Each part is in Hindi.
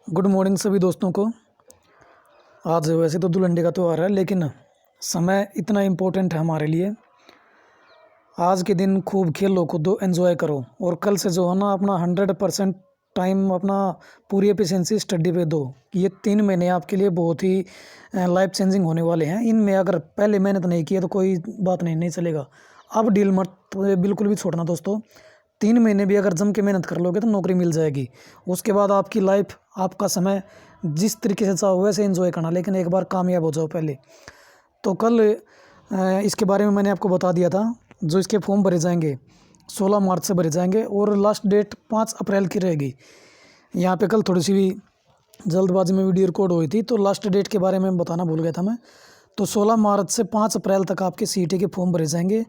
गुड मॉर्निंग सभी दोस्तों को। आज वैसे तो धुलंडी का त्यौहार है, लेकिन समय इतना इम्पोर्टेंट है हमारे लिए। आज के दिन खूब खेलो कूदो, एंजॉय करो और कल से जो है ना अपना 100% टाइम अपना पूरी एफिशिएंसी स्टडी पे दो। ये 3 महीने आपके लिए बहुत ही लाइफ चेंजिंग होने वाले हैं। इनमें अगर पहले मेहनत नहीं की है तो कोई बात नहीं चलेगा। अब डील मत बिल्कुल भी छोड़ना दोस्तों। 3 महीने भी अगर जम के मेहनत कर लोगे तो नौकरी मिल जाएगी। उसके बाद आपकी लाइफ, आपका समय जिस तरीके से चाहो वैसे एंजॉय करना, लेकिन एक बार कामयाब हो जाओ पहले। तो कल इसके बारे में मैंने आपको बता दिया था। जो इसके फॉर्म भरे जाएंगे 16 मार्च से भरे जाएंगे और लास्ट डेट 5 अप्रैल की रहेगी। यहाँ पे कल थोड़ी सी भी जल्दबाजी में वीडियो रिकॉर्ड हुई थी, तो लास्ट डेट के बारे में बताना भूल गया था मैं। तो 16 मार्च से 5 अप्रैल तक आपके सीईटी के फॉर्म भरे जाएंगे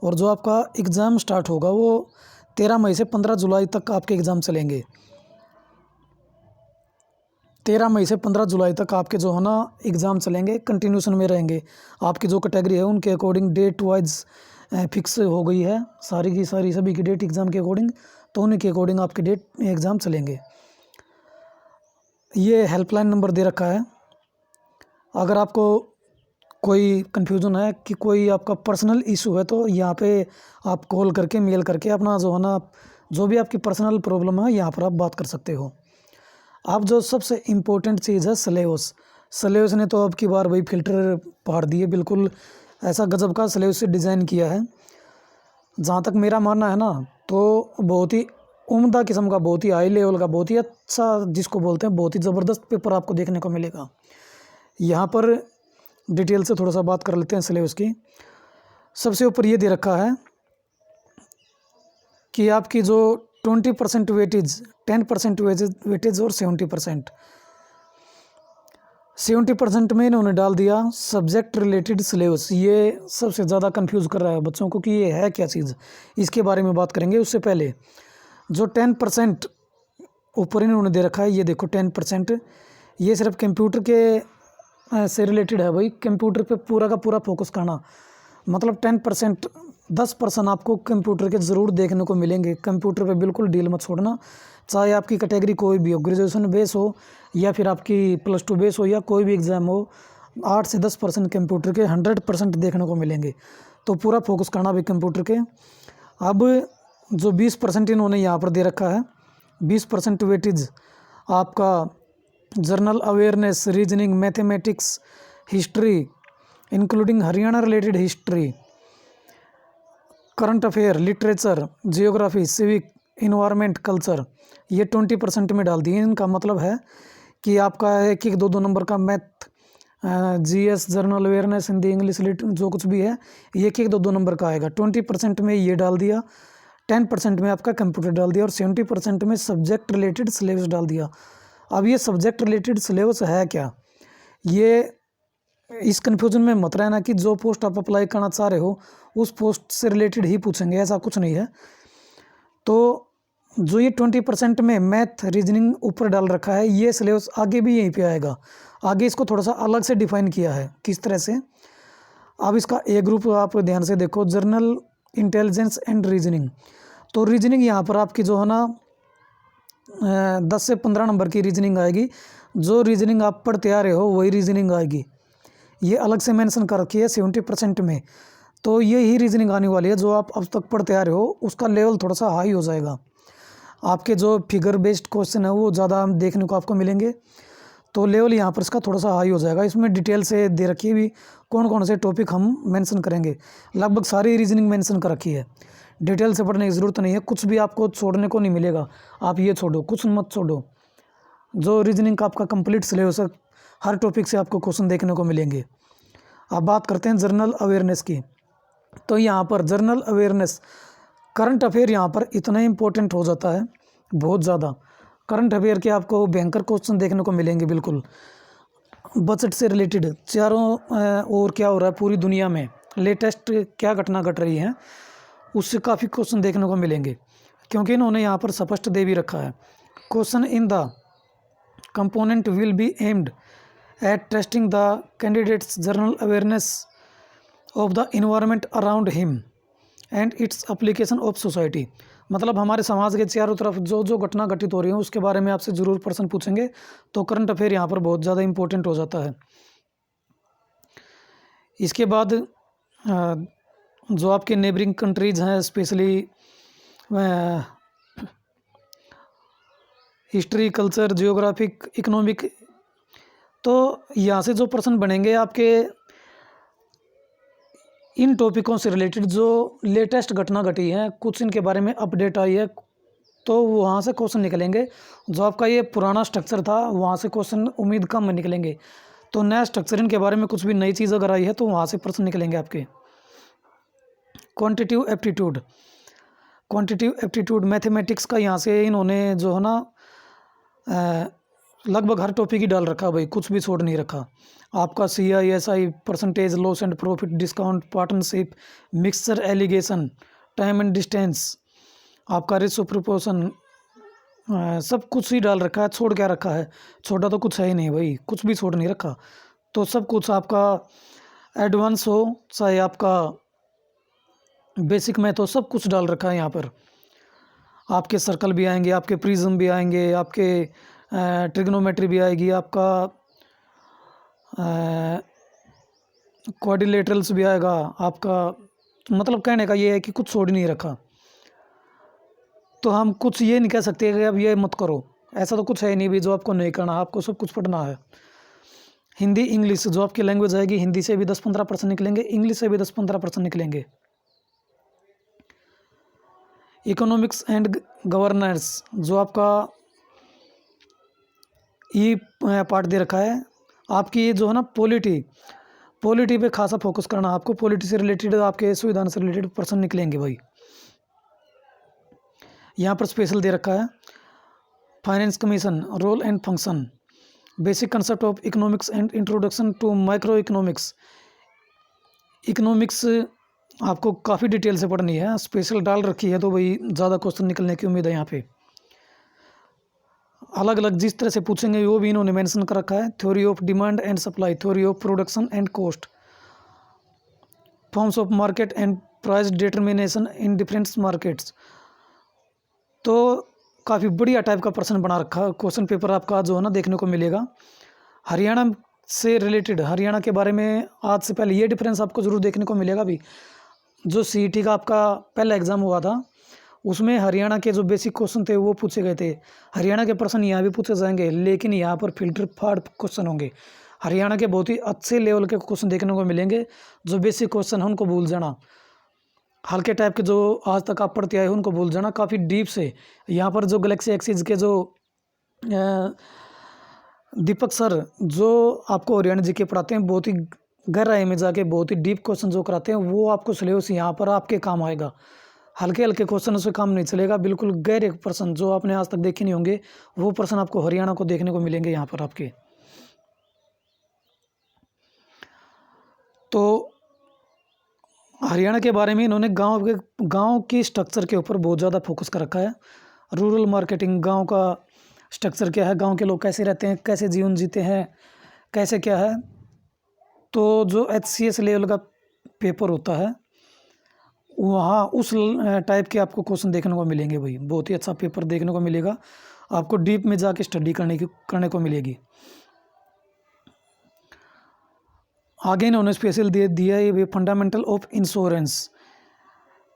और जो आपका एग्ज़ाम स्टार्ट होगा वो 13 मई से 15 जुलाई तक आपके एग्ज़ाम चलेंगे। 13 मई से 15 जुलाई तक आपके जो है ना एग्ज़ाम चलेंगे, कंटिन्यूशन में रहेंगे। आपकी जो कैटेगरी है उनके अकॉर्डिंग डेट वाइज फिक्स हो गई है, सारी की सारी सभी की डेट एग्ज़ाम के अकॉर्डिंग। तो उन्हीं के अकॉर्डिंग आपके डेट एग्ज़ाम चलेंगे। ये हेल्पलाइन नंबर दे रखा है। अगर आपको कोई कन्फ्यूज़न है कि कोई आपका पर्सनल इशू है तो यहाँ पे आप कॉल करके, मेल करके अपना जो है ना जो भी आपकी पर्सनल प्रॉब्लम है यहाँ पर आप बात कर सकते हो। अब जो सबसे इम्पोर्टेंट चीज़ है सिलेबस। सिलेबस ने तो अब की बार वही फिल्टर फाड़ दिए, बिल्कुल ऐसा गजब का सिलेबस से डिज़ाइन किया है। जहाँ तक मेरा मानना है ना, तो बहुत ही उम्दा किस्म का, बहुत ही हाई लेवल का, बहुत ही अच्छा जिसको बोलते हैं, बहुत ही ज़बरदस्त पेपर आपको देखने को मिलेगा। यहाँ पर डिटेल से थोड़ा सा बात कर लेते हैं सिलेबस की। सबसे ऊपर ये दे रखा है कि आपकी जो 20% वेटेज, 10% वेटेज और 70% में इन्होंने डाल दिया सब्जेक्ट रिलेटेड सिलेबस। ये सबसे ज़्यादा कंफ्यूज कर रहा है बच्चों को कि ये है क्या चीज़। इसके बारे में बात करेंगे। उससे पहले जो 10% ऊपर इन्होंने दे रखा है, ये देखो 10%, ये सिर्फ कंप्यूटर के से रिलेटेड है भाई। कंप्यूटर पे पूरा का पूरा फोकस करना, मतलब 10%, 10% आपको कंप्यूटर के ज़रूर देखने को मिलेंगे। कंप्यूटर पे बिल्कुल डील मत छोड़ना, चाहे आपकी कैटेगरी कोई भी हो, ग्रेजुएशन बेस हो या फिर आपकी +2 बेस हो या कोई भी एग्ज़ाम हो। 8 से 10% कंप्यूटर के 100% देखने को मिलेंगे, तो पूरा फोकस करना भी कंप्यूटर के। अब जो 20% इन्होंने यहाँ पर दे रखा है, 20% वेटेज आपका general awareness, reasoning, mathematics, history including Haryana related history, current affair, literature, geography, civic, environment, culture, ये 20% में डाल दिए। इनका मतलब है कि आपका एक एक 2-2 नंबर का math, GS, general awareness, Hindi, English, जो कुछ भी है, ये एक एक 2-2 नंबर का आएगा। 20% में ये डाल दिया, 10% में आपका कंप्यूटर डाल दिया और 70% में सब्जेक्ट रिलेटेड सिलेबस डाल दिया। अब ये सब्जेक्ट रिलेटेड सिलेबस है क्या, ये इस कन्फ्यूजन में मत रहना कि जो पोस्ट आप अप्लाई करना चाह रहे हो उस पोस्ट से रिलेटेड ही पूछेंगे, ऐसा कुछ नहीं है। तो जो ये 20% में मैथ, रीजनिंग ऊपर डाल रखा है, ये सिलेबस आगे भी यहीं पे आएगा। आगे इसको थोड़ा सा अलग से डिफाइन किया है, किस तरह से। अब इसका ए ग्रुप आप ध्यान से देखो, जर्नल इंटेलिजेंस एंड रीजनिंग। तो रीजनिंग यहाँ पर आपकी जो है ना 10 से 15 नंबर की रीजनिंग आएगी। जो रीजनिंग आप पढ़ते आ रहे हो वही रीजनिंग आएगी। ये अलग से मेंशन कर रखी है 70% में। तो ये ही रीजनिंग आने वाली है, जो आप अब तक पढ़ते आ रहे हो उसका लेवल थोड़ा सा हाई हो जाएगा। आपके जो फिगर बेस्ड क्वेश्चन है वो ज़्यादा देखने को आपको मिलेंगे, तो लेवल यहाँ पर इसका थोड़ा सा हाई हो जाएगा। इसमें डिटेल से दे रखी है भी कौन कौन से टॉपिक हम मेंशन करेंगे। लगभग सारी रीजनिंग मेंशन कर रखी है। डिटेल से पढ़ने की ज़रूरत नहीं है, कुछ भी आपको छोड़ने को नहीं मिलेगा। आप ये छोड़ो, कुछ मत छोड़ो। जो रीजनिंग का आपका कंप्लीट सिलेबस है, हर टॉपिक से आपको क्वेश्चन देखने को मिलेंगे। अब बात करते हैं जनरल अवेयरनेस की। तो यहाँ पर जनरल अवेयरनेस, करंट अफेयर यहाँ पर इतना इंपॉर्टेंट हो जाता है, बहुत ज़्यादा। करंट अफेयर के आपको भयंकर क्वेश्चन देखने को मिलेंगे, बिल्कुल बजट से रिलेटेड, चारों और क्या हो रहा है पूरी दुनिया में, लेटेस्ट क्या घटना घट रही है, उससे काफ़ी क्वेश्चन देखने को मिलेंगे। क्योंकि इन्होंने यहाँ पर स्पष्ट दे भी रखा है, question in the component will be aimed at testing the candidates general awareness of the environment around him and its application of society. मतलब हमारे समाज के चारों तरफ जो जो घटना घटित हो रही है उसके बारे में आपसे ज़रूर प्रश्न पूछेंगे। तो करंट अफेयर यहाँ पर बहुत ज़्यादा इम्पोर्टेंट हो जाता है। इसके बाद जो आपके नेबरिंग कंट्रीज़ हैं, specially history, culture, geographic, economic, तो यहाँ से जो प्रश्न बनेंगे आपके इन टॉपिकों से रिलेटेड, जो लेटेस्ट घटना घटी है, कुछ इनके बारे में अपडेट आई है, तो वहाँ से क्वेश्चन निकलेंगे। जो आपका ये पुराना स्ट्रक्चर था वहाँ से क्वेश्चन उम्मीद कम में निकलेंगे। तो नया स्ट्रक्चर इनके बारे में कुछ भी नई चीज़ अगर आई है तो वहाँ से प्रश्न निकलेंगे आपके। Quantitative aptitude, quantitative aptitude mathematics का यहाँ से इन्होंने जो है ना लगभग हर टॉपिक ही डाल रखा भाई, कुछ भी छोड़ नहीं रखा। आपका CISI, percentage, loss and profit, discount, partnership, mixture, alligation, time and distance, आपका रेशो प्रोपोर्शन, सब कुछ ही डाल रखा है। छोड़ क्या रखा है? छोटा तो कुछ है ही नहीं भाई, कुछ भी छोड़ नहीं रखा। तो सब कुछ आपका एडवांस हो चाहे आपका बेसिक मैथ हो, सब कुछ डाल रखा है यहाँ पर। आपके सर्कल भी आएंगे, आपके प्रिज्म भी आएंगे, आपके ट्रिग्नोमेट्री भी आएगी, आपका क्वाड्रिलेटरल्स भी आएगा आपका। मतलब कहने का ये है कि कुछ छोड़ नहीं रखा। तो हम कुछ ये नहीं कह सकते कि अब ये मत करो, ऐसा तो कुछ है नहीं भी जो आपको नहीं करना, आपको सब कुछ पढ़ना है। हिंदी, इंग्लिश, जो आपकी लैंग्वेज आएगी, हिंदी से भी 10-15% निकलेंगे, इंग्लिश से भी 10-15% निकलेंगे। इकोनॉमिक्स एंड गवर्नेंस, जो आपका ये पार्ट दे रखा है, आपकी ये जो है ना पॉलिटी पे खासा फोकस करना। आपको पॉलिटी से रिलेटेड, आपके संविधान से रिलेटेड प्रश्न निकलेंगे भाई। यहाँ पर स्पेशल दे रखा है finance commission, role and function, basic concept of economics and introduction to microeconomics. Economics आपको काफ़ी डिटेल से पढ़नी है, स्पेशल डाल रखी है, तो भाई ज़्यादा क्वेश्चन निकलने की उम्मीद है यहाँ पे। अलग अलग जिस तरह से पूछेंगे वो भी इन्होंने मेंशन कर रखा है। Theory of demand and supply, theory of production and cost, forms of market and price determination in different markets. तो काफ़ी बढ़िया टाइप का प्रश्न बना रखा क्वेश्चन पेपर आपका जो है ना देखने को मिलेगा। हरियाणा से रिलेटेड, हरियाणा के बारे में आज से पहले ये डिफरेंस आपको ज़रूर देखने को मिलेगा भी। जो CET का आपका पहला एग्ज़ाम हुआ था उसमें हरियाणा के जो बेसिक क्वेश्चन थे वो पूछे गए थे। हरियाणा के प्रश्न यहाँ भी पूछे जाएंगे, लेकिन यहाँ पर फिल्टर फाड़ क्वेश्चन होंगे। हरियाणा के बहुत ही अच्छे लेवल के क्वेश्चन देखने को मिलेंगे। जो बेसिक क्वेश्चन है उनको भूल जाना, हल्के टाइप के जो आज तक आप पढ़ते आए हो उनको भूल जाना। काफ़ी डीप से यहाँ पर जो गैलेक्सी एक्सिस के जो दीपक सर जो आपको हरियाणा जी के पढ़ाते हैं, बहुत ही गहराई में जाके बहुत ही डीप क्वेश्चन जो कराते हैं, वो आपको सिलेबस यहाँ पर आपके काम आएगा। हल्के हल्के क्वेश्चन से काम नहीं चलेगा, बिल्कुल गहरे प्रश्न जो आपने आज तक देखे नहीं होंगे वो प्रश्न आपको हरियाणा को देखने को मिलेंगे यहाँ पर आपके। तो हरियाणा के बारे में इन्होंने गांव की स्ट्रक्चर के ऊपर बहुत ज़्यादा फोकस कर रखा है। रूरल मार्केटिंग, गांव का स्ट्रक्चर क्या है, गांव के लोग कैसे रहते हैं, कैसे जीवन जीते हैं, कैसे क्या है। तो जो HCS लेवल का पेपर होता है वहाँ उस टाइप के आपको क्वेश्चन देखने को मिलेंगे भाई। बहुत ही अच्छा पेपर देखने को मिलेगा आपको, डीप में जाके स्टडी करने को मिलेगी। आगे इन्होंने स्पेशल दिया है ये fundamental of insurance,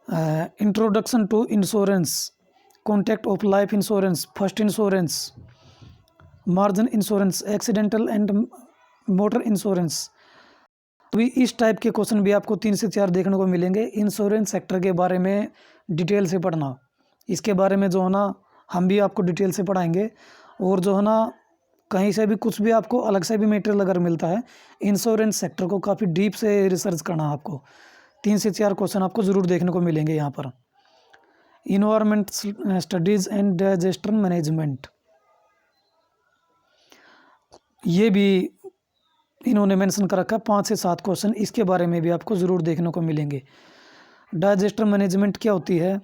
introduction to insurance, contact of life insurance, first insurance, margin insurance, accidental and motor insurance. तो इस टाइप के क्वेश्चन भी आपको 3 से 4 देखने को मिलेंगे। इंश्योरेंस सेक्टर के बारे में डिटेल से पढ़ना, इसके बारे में जो है ना हम भी आपको डिटेल से पढ़ाएंगे। और जो है ना कहीं से भी कुछ भी आपको अलग से भी मटेरियल अगर मिलता है, इंश्योरेंस सेक्टर को काफ़ी डीप से रिसर्च करना आपको। 3 से 4 क्वेश्चन आपको ज़रूर देखने को मिलेंगे यहाँ पर। Environment studies and disaster management, ये भी इन्होंने मेंशन कर रखा है। 5 से 7 क्वेश्चन इसके बारे में भी आपको ज़रूर देखने को मिलेंगे। डिजास्टर मैनेजमेंट क्या होती है,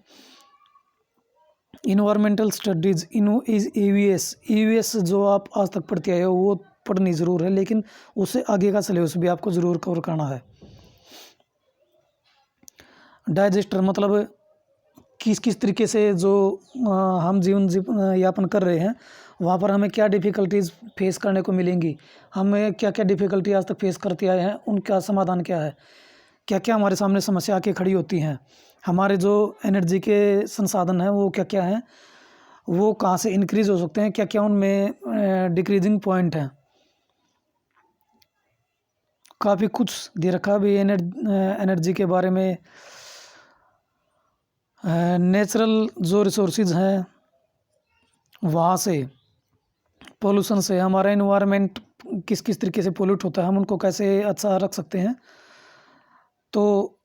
इन्वायरमेंटल स्टडीज़ इज EVS जो आप आज तक पढ़ते आए हो वो पढ़नी ज़रूर है, लेकिन उससे आगे का सिलेबस भी आपको ज़रूर कवर करना है। डाइजेस्टर मतलब किस किस तरीके से जो हम जीवन यापन कर रहे हैं, वहाँ पर हमें क्या डिफ़िकल्टीज़ फेस करने को मिलेंगी, हमें क्या क्या डिफ़िकल्टी आज तक फेस करते आए हैं, उनका समाधान क्या है, क्या क्या हमारे सामने समस्या आके खड़ी होती हैं, हमारे जो एनर्जी के संसाधन हैं वो क्या क्या हैं, वो कहाँ से इंक्रीज़ हो सकते हैं, क्या क्या उनमें डिक्रीजिंग पॉइंट हैं। काफ़ी कुछ दे रखा भी एनर्जी के बारे में। नेचुरल जो रिसोर्सेज हैं वहाँ से, पोल्यूशन से, हमारा इन्वायरमेंट किस किस तरीके से पोल्यूट होता है, हम उनको कैसे अच्छा रख सकते हैं। तो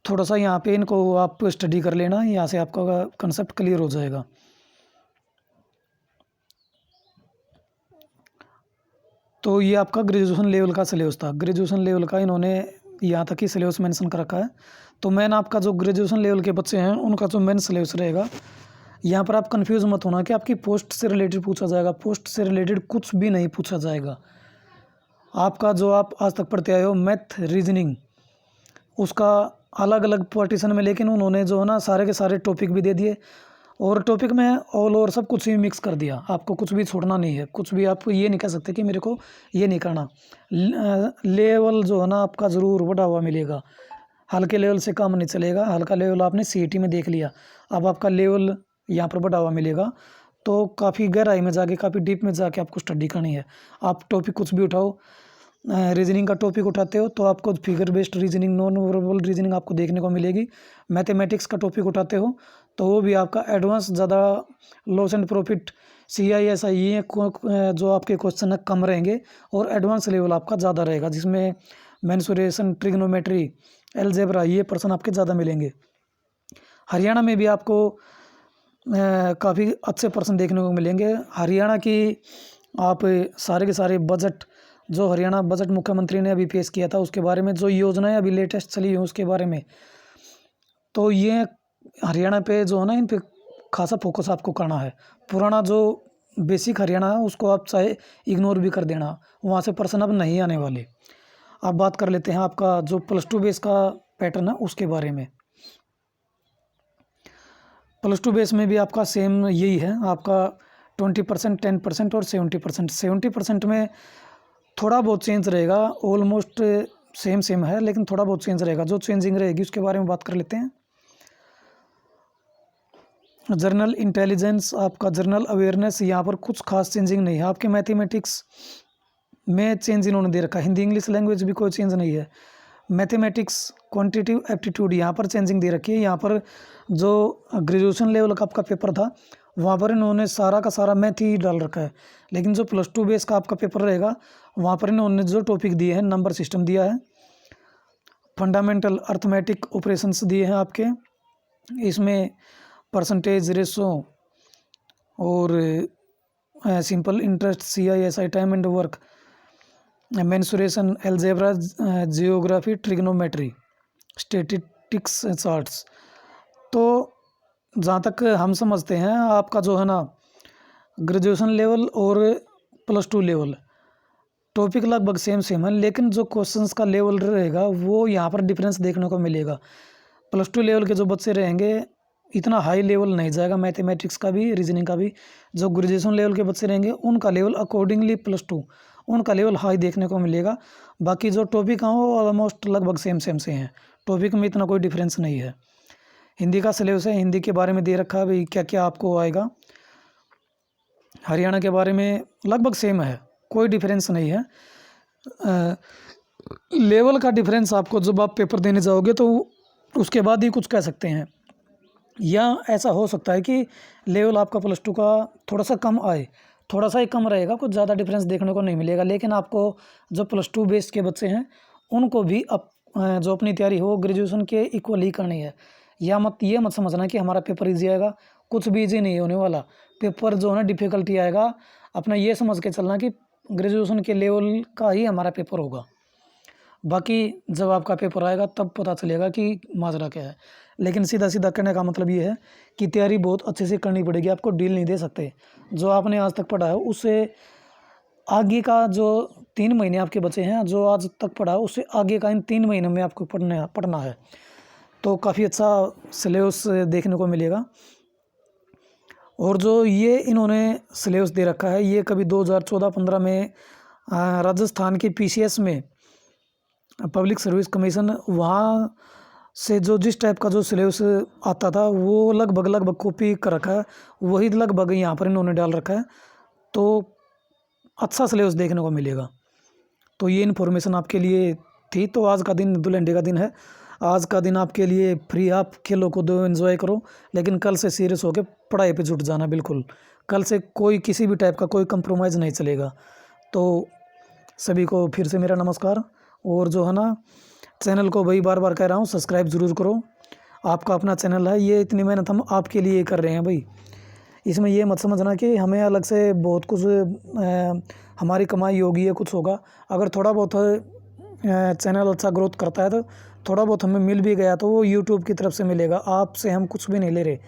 थोड़ा सा यहाँ पे इनको आप स्टडी कर लेना, यहाँ से आपका कंसेप्ट क्लियर हो जाएगा। तो ये आपका ग्रेजुएशन लेवल का सिलेबस था। ग्रेजुएशन लेवल का इन्होंने यहाँ तक ही सिलेबस मेंशन कर रखा है। तो मेन आपका जो ग्रेजुएशन लेवल के बच्चे हैं उनका जो मेन सिलेबस रहेगा, यहाँ पर आप कंफ्यूज मत होना कि आपकी पोस्ट से रिलेटेड पूछा जाएगा। पोस्ट से रिलेटेड कुछ भी नहीं पूछा जाएगा। आपका जो आप आज तक पढ़ते आए हो मैथ, रीजनिंग, उसका अलग अलग पार्टीशन में, लेकिन उन्होंने जो है ना सारे के सारे टॉपिक भी दे दिए, और टॉपिक में ऑल ओवर सब कुछ ही मिक्स कर दिया। आपको कुछ भी छोड़ना नहीं है, कुछ भी आप ये नहीं कह सकते कि मेरे को ये नहीं करना। लेवल जो है ना आपका ज़रूर बढ़ा हुआ मिलेगा, हल्के लेवल से काम नहीं चलेगा। हल्का लेवल आपने सीईटी में देख लिया, अब आपका लेवल यहाँ पर बढ़ा हुआ मिलेगा। तो काफ़ी गहराई में जाके, काफ़ी डीप में जाके आपको स्टडी करनी है। आप टॉपिक कुछ भी उठाओ, रीजनिंग का टॉपिक उठाते हो तो आपको figure based reasoning, non verbal reasoning आपको देखने को मिलेगी। मैथमेटिक्स का टॉपिक उठाते हो तो वो भी आपका एडवांस ज़्यादा, लॉस एंड प्रॉफिट, CISI, ये जो आपके क्वेश्चन है कम रहेंगे, और एडवांस लेवल आपका ज़्यादा रहेगा, जिसमें मेंसुरेशन, ट्रिग्नोमेट्री, अलजेब्रा, ये पर्सन आपके ज़्यादा मिलेंगे। हरियाणा में भी आपको काफ़ी अच्छे पर्सन देखने को मिलेंगे। हरियाणा की आप सारे के सारे बजट, जो हरियाणा बजट मुख्यमंत्री ने अभी पेश किया था, उसके बारे में जो योजनाएं अभी लेटेस्ट चली हैं उसके बारे में, तो ये हरियाणा पे जो है ना, इन पे खासा फोकस आपको करना है। पुराना जो बेसिक हरियाणा है उसको आप चाहे इग्नोर भी कर देना, वहाँ से पर्सन अब नहीं आने वाले। अब बात कर लेते हैं आपका जो +2 बेस का पैटर्न है उसके बारे में। +2 बेस में भी आपका सेम यही है, आपका 20%, 10% और 70%। 70% में थोड़ा बहुत चेंज रहेगा, ऑलमोस्ट सेम है, लेकिन थोड़ा बहुत चेंज रहेगा। जो चेंजिंग रहेगी उसके बारे में बात कर लेते हैं। जर्नल इंटेलिजेंस, आपका जर्नल अवेयरनेस, यहाँ पर कुछ खास चेंजिंग नहीं है। आपके मैथमेटिक्स में चेंज इन्होंने दे रखा है, हिंदी इंग्लिश लैंग्वेज भी कोई चेंज नहीं है। मैथमेटिक्स, क्वांटिटेटिव एप्टीट्यूड, यहाँ पर चेंजिंग दे रखी है। यहाँ पर जो ग्रेजुएशन लेवल का आपका पेपर था वहाँ पर इन्होंने सारा का सारा मैथ ही डाल रखा है, लेकिन जो +2 बेस का आपका पेपर रहेगा वहाँ पर इन्होंने जो टॉपिक दिए हैं, नंबर सिस्टम दिया है, फंडामेंटल अर्थमेटिक ऑपरेशंस दिए हैं आपके, इसमें परसेंटेज, रेशो और simple interest, CISI, time and work, mensuration, algebra, geography, trigonometry, statistics, charts. तो जहाँ तक हम समझते हैं आपका जो है ना ग्रेजुएशन लेवल और +2 लेवल टॉपिक लगभग सेम है, लेकिन जो क्वेश्चंस का लेवल रहेगा वो यहाँ पर डिफरेंस देखने को मिलेगा। +2 लेवल के जो बच्चे रहेंगे इतना हाई लेवल नहीं जाएगा मैथमेटिक्स का भी, रीजनिंग का भी। जो ग्रेजुएशन लेवल के बच्चे रहेंगे उनका लेवल अकॉर्डिंगली +2, उनका लेवल हाई देखने को मिलेगा। बाकी जो टॉपिक हैं वो ऑलमोस्ट लगभग सेम से हैं, टॉपिक में इतना कोई डिफरेंस नहीं है। हिंदी का सिलेबस है, हिंदी के बारे में दे रखा है भाई क्या क्या आपको आएगा। हरियाणा के बारे में लगभग सेम है, कोई डिफरेंस नहीं है। लेवल का डिफरेंस आपको जब आप पेपर देने जाओगे तो उसके बाद ही कुछ कह सकते हैं, या ऐसा हो सकता है कि लेवल आपका +2 का थोड़ा सा कम आए, थोड़ा सा ही कम रहेगा, कुछ ज़्यादा डिफरेंस देखने को नहीं मिलेगा। लेकिन आपको जो +2 बेस के बच्चे हैं उनको भी जो अपनी तैयारी हो ग्रेजुएशन के इक्वल ही करनी है। या ये मत समझना कि हमारा पेपर ईजी आएगा, कुछ भी ईजी नहीं होने वाला। पेपर जो है ना डिफ़िकल्टी आएगा, अपना ये समझ के चलना कि ग्रेजुएशन के लेवल का ही हमारा पेपर होगा। बाकी जब आपका पेपर आएगा तब पता चलेगा कि माजरा क्या है। लेकिन सीधा कहने का मतलब ये है कि तैयारी बहुत अच्छे से करनी पड़ेगी, आपको डील नहीं दे सकते। जो आपने आज तक पढ़ा है उससे आगे का जो 3 महीने आपके बचे हैं, जो आज तक पढ़ा है उससे आगे का इन 3 महीनों में आपको पढ़ना है। तो काफ़ी अच्छा सिलेबस देखने को मिलेगा। और जो ये इन्होंने सिलेबस दे रखा है, ये कभी 2014-15 में राजस्थान के पीसीएस में, पब्लिक सर्विस कमीशन, वहाँ से जो जिस टाइप का जो सिलेबस आता था वो लगभग कॉपी कर रखा है, वही लगभग यहाँ पर इन्होंने डाल रखा है। तो अच्छा सिलेबस देखने को मिलेगा। तो ये इन्फॉर्मेशन आपके लिए थी। तो आज का दिन धुलंडी का दिन है, आज का दिन आपके लिए फ्री, आप खेलो को दो, एंजॉय करो, लेकिन कल से सीरियस होकर पढ़ाई पे जुट जाना। बिल्कुल कल से कोई किसी भी टाइप का कोई कंप्रोमाइज़ नहीं चलेगा। तो सभी को फिर से मेरा नमस्कार। और जो है ना, चैनल को भाई बार बार कह रहा हूँ, सब्सक्राइब ज़रूर करो। आपका अपना चैनल है, ये इतनी मेहनत हम आपके लिए कर रहे हैं भाई। इसमें ये मत समझना कि हमें अलग से बहुत कुछ हमारी कमाई होगी या कुछ होगा। अगर थोड़ा बहुत चैनल अच्छा ग्रोथ करता है तो थोड़ा बहुत हमें मिल भी गया तो वो यूट्यूब की तरफ से मिलेगा। आपसे हम कुछ भी नहीं ले रहे।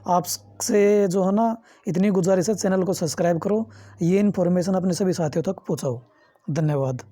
आपसे जो है ना, इतनी गुजारिश है, चैनल को सब्सक्राइब करो, ये इन्फॉर्मेशन अपने सभी साथियों तक पहुँचाओ। धन्यवाद।